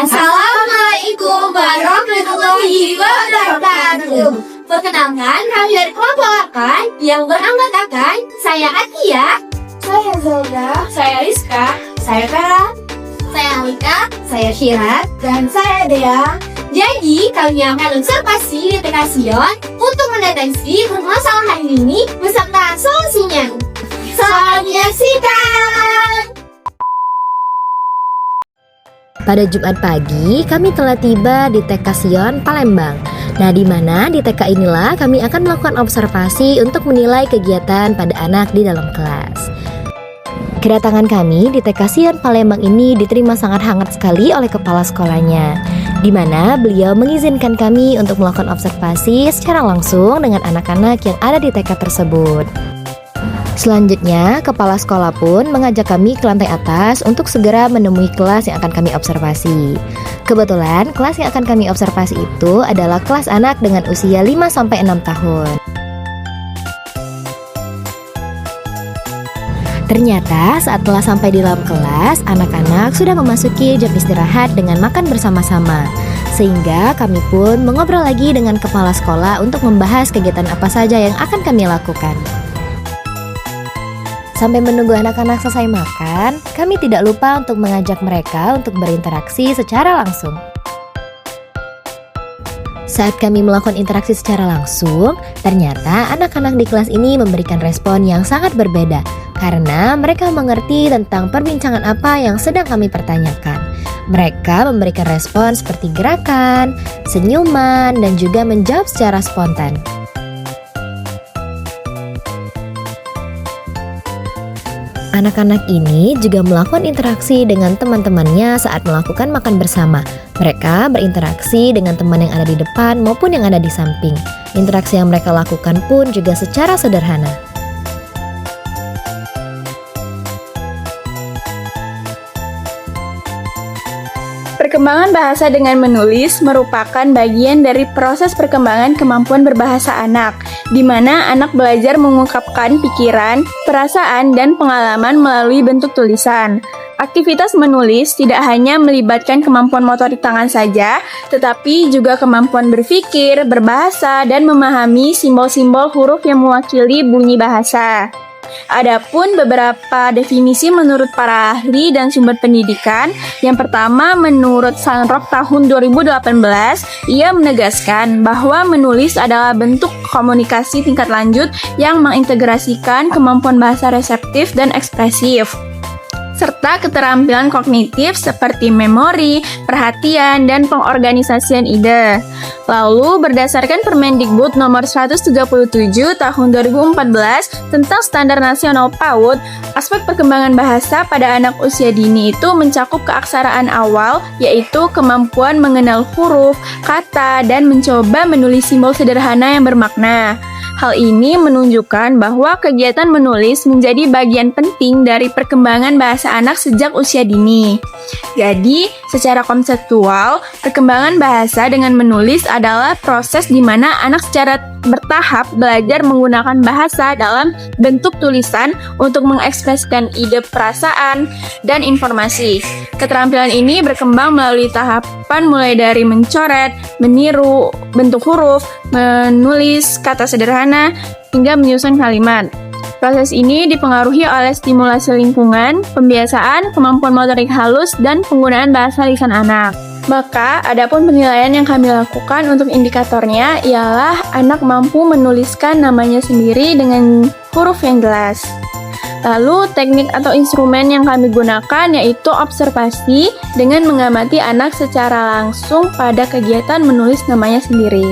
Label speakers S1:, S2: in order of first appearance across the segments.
S1: Assalamualaikum warahmatullahi wabarakatuh. Perkenalkan, kami dari kelompok akan yang beranggotakan saya Atia, saya Zelda, saya Rizka, saya Vera, saya Alika, saya Syirat, dan saya Dea. Jadi, kami akan observasi di TK Sion untuk mendeteksi permasalahan ini beserta solusinya. Selamat menyaksikan!
S2: Pada Jumat pagi, kami telah tiba di TK Sion, Palembang. Nah, di mana di TK inilah kami akan melakukan observasi untuk menilai kegiatan pada anak di dalam kelas. Kedatangan kami di TK Sion, Palembang ini diterima sangat hangat sekali oleh kepala sekolahnya, di mana beliau mengizinkan kami untuk melakukan observasi secara langsung dengan anak-anak yang ada di TK tersebut. Selanjutnya, kepala sekolah pun mengajak kami ke lantai atas untuk segera menemui kelas yang akan kami observasi. Kebetulan, kelas yang akan kami observasi itu adalah kelas anak dengan usia 5-6 tahun. Ternyata saat telah sampai di dalam kelas, anak-anak sudah memasuki jam istirahat dengan makan bersama-sama. Sehingga kami pun mengobrol lagi dengan kepala sekolah untuk membahas kegiatan apa saja yang akan kami lakukan. Sampai menunggu anak-anak selesai makan, kami tidak lupa untuk mengajak mereka untuk berinteraksi secara langsung. Saat kami melakukan interaksi secara langsung, ternyata anak-anak di kelas ini memberikan respon yang sangat berbeda karena mereka mengerti tentang perbincangan apa yang sedang kami pertanyakan. Mereka memberikan respon seperti gerakan, senyuman, dan juga menjawab secara spontan. Anak-anak ini juga melakukan interaksi dengan teman-temannya saat melakukan makan bersama. Mereka berinteraksi dengan teman yang ada di depan maupun yang ada di samping. Interaksi yang mereka lakukan pun juga secara sederhana.
S3: Perkembangan bahasa dengan menulis merupakan bagian dari proses perkembangan kemampuan berbahasa anak, di mana anak belajar mengungkapkan pikiran, perasaan, dan pengalaman melalui bentuk tulisan. Aktivitas menulis tidak hanya melibatkan kemampuan motorik tangan saja, tetapi juga kemampuan berpikir, berbahasa, dan memahami simbol-simbol huruf yang mewakili bunyi bahasa. Adapun beberapa definisi menurut para ahli dan sumber pendidikan. Yang pertama, menurut Sanrok tahun 2018, ia menegaskan bahwa menulis adalah bentuk komunikasi tingkat lanjut yang mengintegrasikan kemampuan bahasa reseptif dan ekspresif, serta keterampilan kognitif seperti memori, perhatian, dan pengorganisasian ide. Lalu, berdasarkan Permendikbud nomor 137 tahun 2014 tentang Standar Nasional PAUD, aspek perkembangan bahasa pada anak usia dini itu mencakup keaksaraan awal, yaitu kemampuan mengenal huruf, kata, dan mencoba menulis simbol sederhana yang bermakna. Hal ini menunjukkan bahwa kegiatan menulis menjadi bagian penting dari perkembangan bahasa anak sejak usia dini. Jadi, secara konseptual, perkembangan bahasa dengan menulis adalah proses di mana anak secara bertahap belajar menggunakan bahasa dalam bentuk tulisan untuk mengekspresikan ide, perasaan, dan informasi. Keterampilan ini berkembang melalui tahapan mulai dari mencoret, meniru bentuk huruf, menulis kata sederhana, hingga menyusun kalimat. Proses ini dipengaruhi oleh stimulasi lingkungan, pembiasaan, kemampuan motorik halus, dan penggunaan bahasa lisan anak. Maka, adapun penilaian yang kami lakukan untuk indikatornya ialah anak mampu menuliskan namanya sendiri dengan huruf yang jelas. Lalu, teknik atau instrumen yang kami gunakan yaitu observasi dengan mengamati anak secara langsung pada kegiatan menulis namanya sendiri.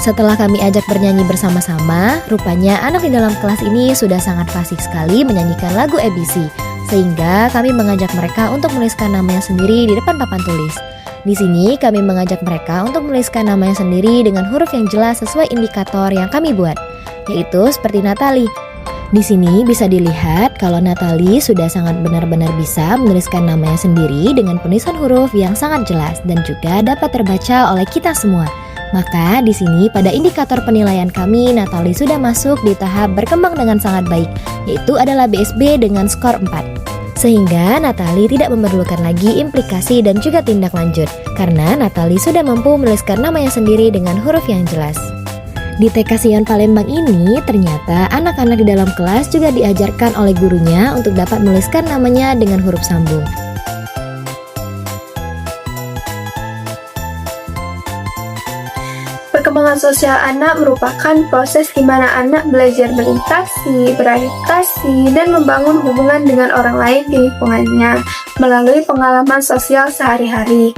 S2: Setelah kami ajak bernyanyi bersama-sama, rupanya anak di dalam kelas ini sudah sangat fasih sekali menyanyikan lagu ABC, sehingga kami mengajak mereka untuk menuliskan namanya sendiri di depan papan tulis. Di sini kami mengajak mereka untuk menuliskan namanya sendiri dengan huruf yang jelas sesuai indikator yang kami buat, yaitu seperti Natalie. Di sini bisa dilihat kalau Natalie sudah sangat benar-benar bisa menuliskan namanya sendiri dengan penulisan huruf yang sangat jelas dan juga dapat terbaca oleh kita semua. Maka di sini pada indikator penilaian kami, Natalie sudah masuk di tahap berkembang dengan sangat baik, yaitu adalah BSB dengan skor 4. Sehingga Natalie tidak memerlukan lagi implikasi dan juga tindak lanjut, karena Natalie sudah mampu menuliskan namanya sendiri dengan huruf yang jelas. Di TK Sion Palembang ini, ternyata anak-anak di dalam kelas juga diajarkan oleh gurunya untuk dapat menuliskan namanya dengan huruf sambung.
S3: Perkembangan sosial anak merupakan proses di mana anak belajar berinteraksi, beradaptasi, dan membangun hubungan dengan orang lain di lingkungannya melalui pengalaman sosial sehari-hari.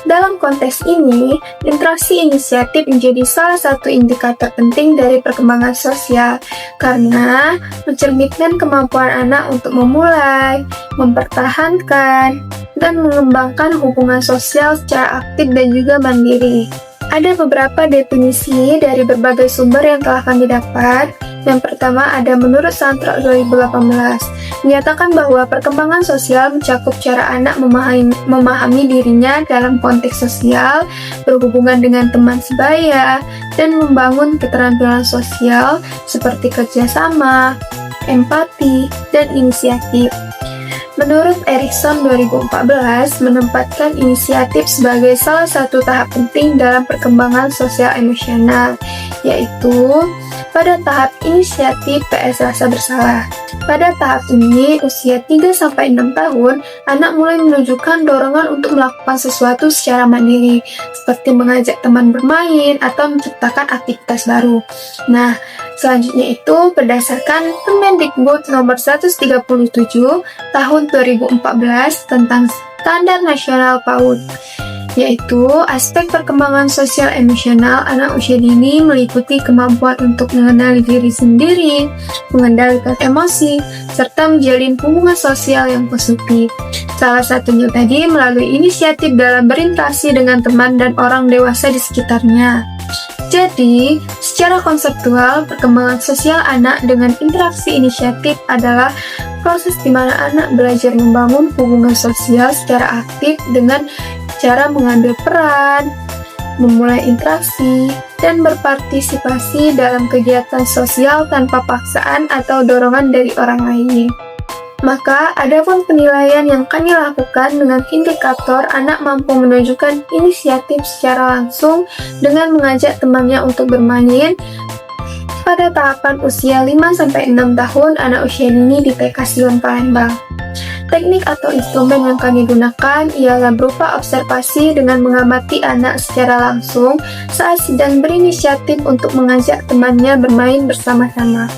S3: Dalam konteks ini, interaksi inisiatif menjadi salah satu indikator penting dari perkembangan sosial karena mencerminkan kemampuan anak untuk memulai, mempertahankan, dan mengembangkan hubungan sosial secara aktif dan juga mandiri. Ada beberapa definisi dari berbagai sumber yang telah kami dapat. Yang pertama ada menurut Santra 2018, menyatakan bahwa perkembangan sosial mencakup cara anak memahami dirinya dalam konteks sosial, berhubungan dengan teman sebaya, dan membangun keterampilan sosial seperti kerjasama, empati, dan inisiatif. Menurut Erikson 2014, menempatkan inisiatif sebagai salah satu tahap penting dalam perkembangan sosial emosional, yaitu pada tahap inisiatif PS rasa bersalah. Pada tahap ini, usia 3-6 tahun, anak mulai menunjukkan dorongan untuk melakukan sesuatu secara mandiri, seperti mengajak teman bermain atau menciptakan aktivitas baru. Nah, selanjutnya itu berdasarkan Kemendikbud nomor 137 tahun 2014 tentang Standar Nasional PAUD, yaitu aspek perkembangan sosial emosional anak usia dini meliputi kemampuan untuk mengenali diri sendiri, mengendalikan emosi, serta menjalin hubungan sosial yang positif. Salah satunya tadi melalui inisiatif dalam berinteraksi dengan teman dan orang dewasa di sekitarnya. Jadi, secara konseptual, perkembangan sosial anak dengan interaksi inisiatif adalah proses di mana anak belajar membangun hubungan sosial secara aktif dengan cara mengambil peran, memulai interaksi, dan berpartisipasi dalam kegiatan sosial tanpa paksaan atau dorongan dari orang lain. Maka, ada pun penilaian yang kami lakukan dengan indikator anak mampu menunjukkan inisiatif secara langsung dengan mengajak temannya untuk bermain pada tahapan usia 5-6 tahun anak usia dini di TK Sion Palembang. Teknik atau instrumen yang kami gunakan ialah berupa observasi dengan mengamati anak secara langsung saat sedang berinisiatif untuk mengajak temannya bermain bersama-sama.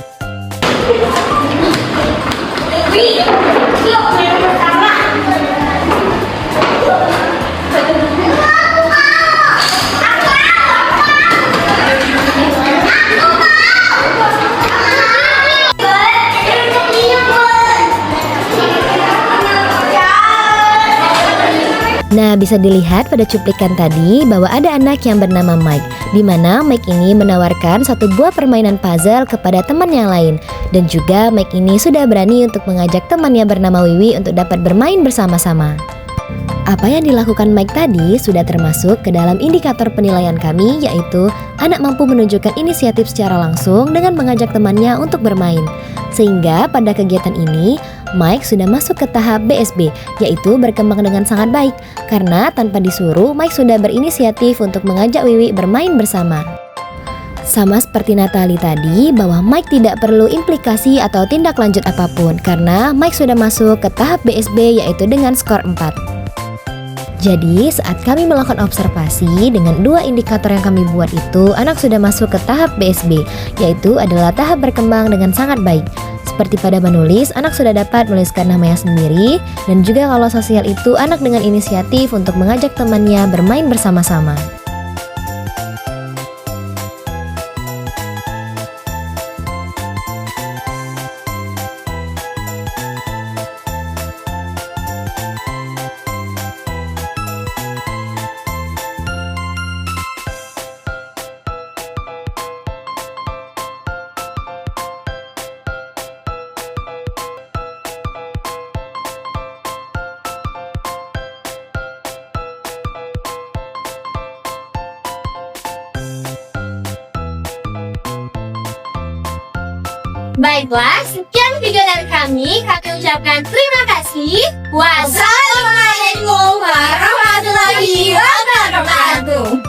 S2: Nah, bisa dilihat pada cuplikan tadi bahwa ada anak yang bernama Mike, di mana Mike ini menawarkan satu buah permainan puzzle kepada teman yang lain. Dan juga Mike ini sudah berani untuk mengajak temannya bernama Wiwi untuk dapat bermain bersama-sama. Apa yang dilakukan Mike tadi sudah termasuk ke dalam indikator penilaian kami, yaitu anak mampu menunjukkan inisiatif secara langsung dengan mengajak temannya untuk bermain. Sehingga pada kegiatan ini, Mike sudah masuk ke tahap BSB, yaitu berkembang dengan sangat baik. Karena tanpa disuruh, Mike sudah berinisiatif untuk mengajak Wiwi bermain bersama. Sama seperti Natalie tadi, bahwa Mike tidak perlu implikasi atau tindak lanjut apapun, karena Mike sudah masuk ke tahap BSB, yaitu dengan skor 4. Jadi, saat kami melakukan observasi dengan dua indikator yang kami buat itu, anak sudah masuk ke tahap BSB, yaitu adalah tahap berkembang dengan sangat baik. Seperti pada menulis, anak sudah dapat menuliskan namanya sendiri, dan juga kalau sosial itu anak dengan inisiatif untuk mengajak temannya bermain bersama-sama.
S1: Baiklah, sekian video dari kami. Kami ucapkan terima kasih. Wassalamualaikum warahmatullahi wabarakatuh.